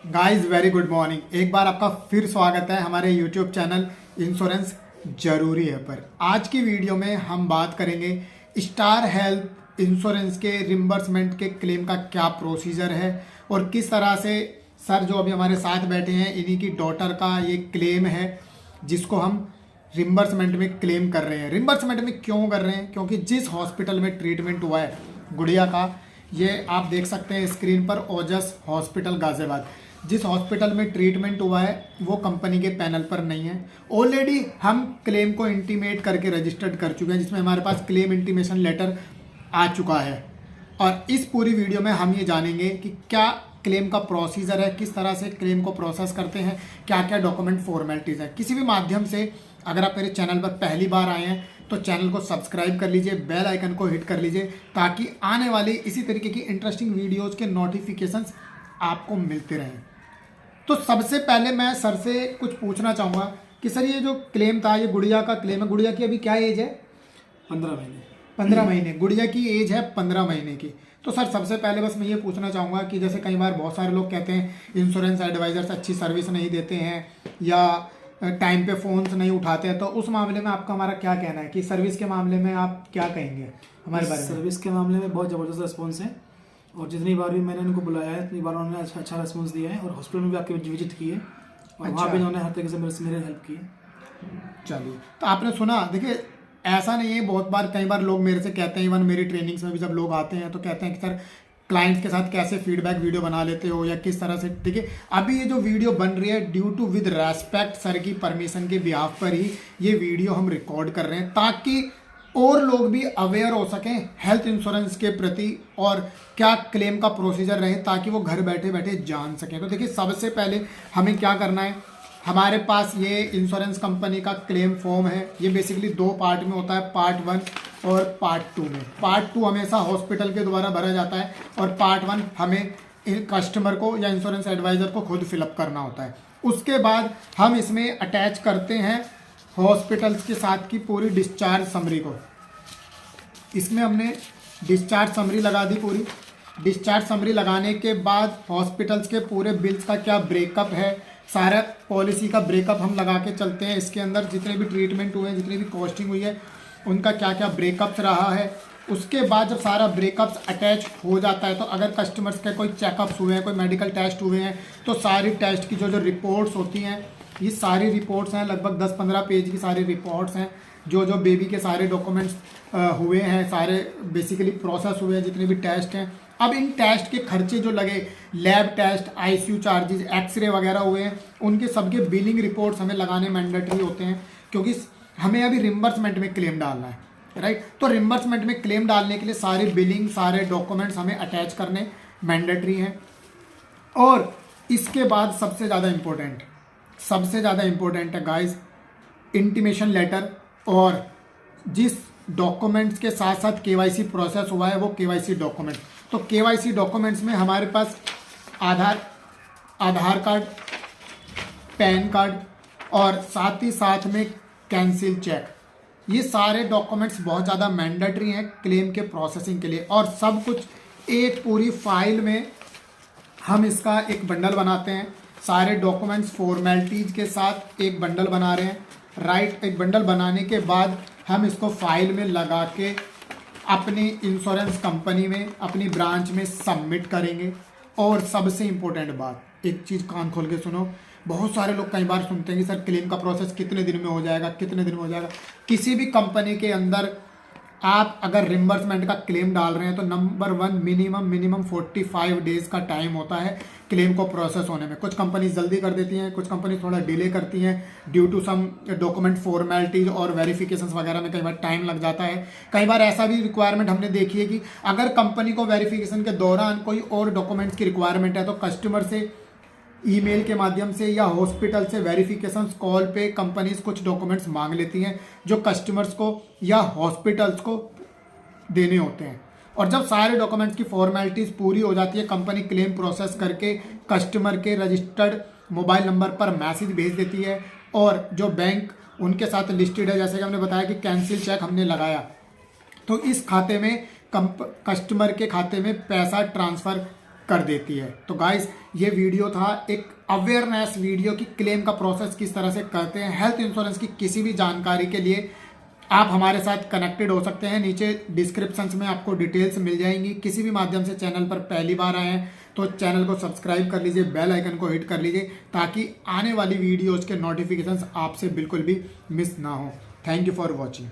Guys very good morning. एक बार आपका फिर स्वागत है हमारे यूट्यूब चैनल इंश्योरेंस जरूरी है पर। आज की वीडियो में हम बात करेंगे स्टार हेल्थ इंश्योरेंस के रिम्बर्समेंट के क्लेम का क्या प्रोसीजर है और किस तरह से सर जो अभी हमारे साथ बैठे हैं इन्हीं की डॉटर का ये क्लेम है जिसको हम रिम्बर्समेंट में क्लेम कर रहे हैं। रिम्बर्समेंट में क्यों कर रहे हैं? क्योंकि जिस हॉस्पिटल में ट्रीटमेंट हुआ है गुड़िया का, ये आप देख सकते हैं स्क्रीन पर, ओजस हॉस्पिटल गाजियाबाद। जिस हॉस्पिटल में ट्रीटमेंट हुआ है वो कंपनी के पैनल पर नहीं है। ऑलरेडी हम क्लेम को इंटीमेट करके रजिस्टर्ड कर चुके हैं, जिसमें हमारे पास क्लेम इंटीमेशन लेटर आ चुका है। और इस पूरी वीडियो में हम ये जानेंगे कि क्या क्लेम का प्रोसीजर है, किस तरह से क्लेम को प्रोसेस करते हैं, क्या क्या डॉक्यूमेंट फॉर्मेलिटीज़ है। किसी भी माध्यम से अगर आप मेरे चैनल पर पहली बार आए हैं तो चैनल को सब्सक्राइब कर लीजिए, बेल आइकन को हिट कर लीजिए ताकि आने वाली इसी तरीके की इंटरेस्टिंग वीडियोज़ के नोटिफिकेशंस आपको मिलते रहें। तो सबसे पहले मैं सर से कुछ पूछना चाहूँगा कि सर ये जो क्लेम था, ये गुड़िया का क्लेम है। गुड़िया की अभी क्या एज है? 15 महीने। 15 महीने गुड़िया की एज है, 15 महीने की। तो सर सबसे पहले बस मैं ये पूछना चाहूँगा कि जैसे कई बार बहुत सारे लोग कहते हैं इंश्योरेंस एडवाइजर्स अच्छी सर्विस नहीं देते हैं या टाइम पे फ़ोन्स नहीं उठाते हैं, तो उस मामले में आपका हमारा क्या कहना है कि सर्विस के मामले में आप क्या कहेंगे हमारे बारे में? सर्विस के मामले में बहुत ज़बरदस्त रिस्पॉन्स है और जितनी बार भी मैंने उनको बुलाया है उतनी बार उन्होंने अच्छा रिस्पॉन्स दिया है और हॉस्पिटल में भी आके विजिट किए और वहाँ भी उन्होंने हर तरीके से मेरे हेल्प की है। चलिए, तो आपने सुना, देखिए ऐसा नहीं है, बहुत बार कई बार लोग मेरे से कहते हैं, इवन मेरी ट्रेनिंग्स में भी जब लोग आते हैं तो कहते हैं कि सर क्लाइंट्स के साथ कैसे फीडबैक वीडियो बना लेते हो या किस तरह से। ठीक है, अभी ये जो वीडियो बन रही है due to with respect sir की परमिशन के बिहाफ पर ही ये वीडियो हम रिकॉर्ड कर रहे हैं ताकि और लोग भी अवेयर हो सकें हेल्थ इंश्योरेंस के प्रति और क्या क्लेम का प्रोसीजर रहे ताकि वो घर बैठे बैठे जान सकें। तो देखिए सबसे पहले हमें क्या करना है, हमारे पास ये इंश्योरेंस कंपनी का क्लेम फॉर्म है। ये बेसिकली 2 पार्ट में होता है, पार्ट 1 और पार्ट 2 में। पार्ट 2 हमेशा हॉस्पिटल के द्वारा भरा जाता है और पार्ट 1 हमें कस्टमर को या इंश्योरेंस एडवाइज़र को खुद फिलअप करना होता है। उसके बाद हम इसमें अटैच करते हैं हॉस्पिटल्स के साथ की पूरी डिस्चार्ज समरी को। इसमें हमने डिस्चार्ज समरी लगा दी पूरी। डिस्चार्ज समरी लगाने के बाद हॉस्पिटल्स के पूरे बिल्स का क्या ब्रेकअप है, सारा पॉलिसी का ब्रेकअप हम लगा के चलते हैं। इसके अंदर जितने भी ट्रीटमेंट हुए हैं, जितनी भी कॉस्टिंग हुई है, उनका क्या क्या ब्रेकअप्स रहा है। उसके बाद जब सारा ब्रेकअप्स अटैच हो जाता है तो अगर कस्टमर्स के कोई चेकअप्स हुए हैं, कोई मेडिकल टेस्ट हुए हैं, तो सारी टेस्ट की जो रिपोर्ट्स होती हैं, ये सारी रिपोर्ट्स हैं, लगभग 10-15 पेज की सारी रिपोर्ट्स हैं। जो बेबी के सारे डॉक्यूमेंट्स हुए हैं, सारे बेसिकली प्रोसेस हुए हैं, जितने भी टेस्ट हैं। अब इन टेस्ट के खर्चे जो लगे, lab test, ICU charges, x ray वगैरह हुए हैं, उनके सबके बिलिंग रिपोर्ट्स हमें लगाने मैंडेटरी होते हैं क्योंकि हमें अभी रिम्बर्समेंट में क्लेम डालना है, राइट। तो रिम्बर्समेंट में क्लेम डालने के लिए सारी बिलिंग, सारे डॉक्यूमेंट्स हमें अटैच करने मैंडेटरी हैं। और इसके बाद सबसे ज़्यादा इम्पोर्टेंट है गाइस, इंटीमेशन लेटर और जिस डॉक्यूमेंट्स के साथ साथ केवाईसी प्रोसेस हुआ है वो केवाईसी डॉक्यूमेंट। तो केवाईसी डॉक्यूमेंट्स में हमारे पास आधार कार्ड, पैन कार्ड और साथ ही साथ में कैंसिल चेक, ये सारे डॉक्यूमेंट्स बहुत ज़्यादा मैंडेटरी हैं क्लेम के प्रोसेसिंग के लिए। और सब कुछ एक पूरी फाइल में हम इसका एक बंडल बनाते हैं। सारे डॉक्यूमेंट्स फॉर्मेलिटीज़ के साथ एक बंडल बना रहे हैं, राइट। एक बंडल बनाने के बाद हम इसको फाइल में लगा के अपनी इंश्योरेंस कंपनी में, अपनी ब्रांच में सबमिट करेंगे। और सबसे इम्पोर्टेंट बात, एक चीज़ कान खोल के सुनो, बहुत सारे लोग कई बार सुनते हैं कि सर क्लेम का प्रोसेस कितने दिन में हो जाएगा, कितने दिन में हो जाएगा। किसी भी कंपनी के अंदर आप अगर रिम्बर्समेंट का क्लेम डाल रहे हैं तो नंबर 1 मिनिमम 45 डेज़ का टाइम होता है क्लेम को प्रोसेस होने में। कुछ कंपनी जल्दी कर देती हैं, कुछ कंपनी थोड़ा डिले करती हैं due to some document formalities और वेरिफिकेशंस वगैरह में कई बार टाइम लग जाता है। कई बार ऐसा भी रिक्वायरमेंट हमने देखी है कि अगर कंपनी को वेरिफिकेशन के दौरान कोई और डॉक्यूमेंट्स की रिक्वायरमेंट है तो कस्टमर से ईमेल के माध्यम से या हॉस्पिटल से वेरिफिकेशन कॉल पे कंपनीज कुछ डॉक्यूमेंट्स मांग लेती हैं जो कस्टमर्स को या हॉस्पिटल्स को देने होते हैं। और जब सारे डॉक्यूमेंट्स की फॉर्मेलिटीज़ पूरी हो जाती है, कंपनी क्लेम प्रोसेस करके कस्टमर के रजिस्टर्ड मोबाइल नंबर पर मैसेज भेज देती है और जो बैंक उनके साथ लिस्टेड है, जैसे कि हमने बताया कि कैंसिल चेक हमने लगाया, तो इस खाते में कस्टमर के खाते में पैसा ट्रांसफ़र कर देती है। तो गाइस ये वीडियो था एक अवेयरनेस वीडियो कि क्लेम का प्रोसेस किस तरह से करते हैं। हेल्थ इंश्योरेंस की किसी भी जानकारी के लिए आप हमारे साथ कनेक्टेड हो सकते हैं। नीचे डिस्क्रिप्शन में आपको डिटेल्स मिल जाएंगी। किसी भी माध्यम से चैनल पर पहली बार आए हैं तो चैनल को सब्सक्राइब कर लीजिए, बेल आइकन को हिट कर लीजिए ताकि आने वाली वीडियोज़ के नोटिफिकेशंस आपसे बिल्कुल भी मिस ना हो। Thank you for watching.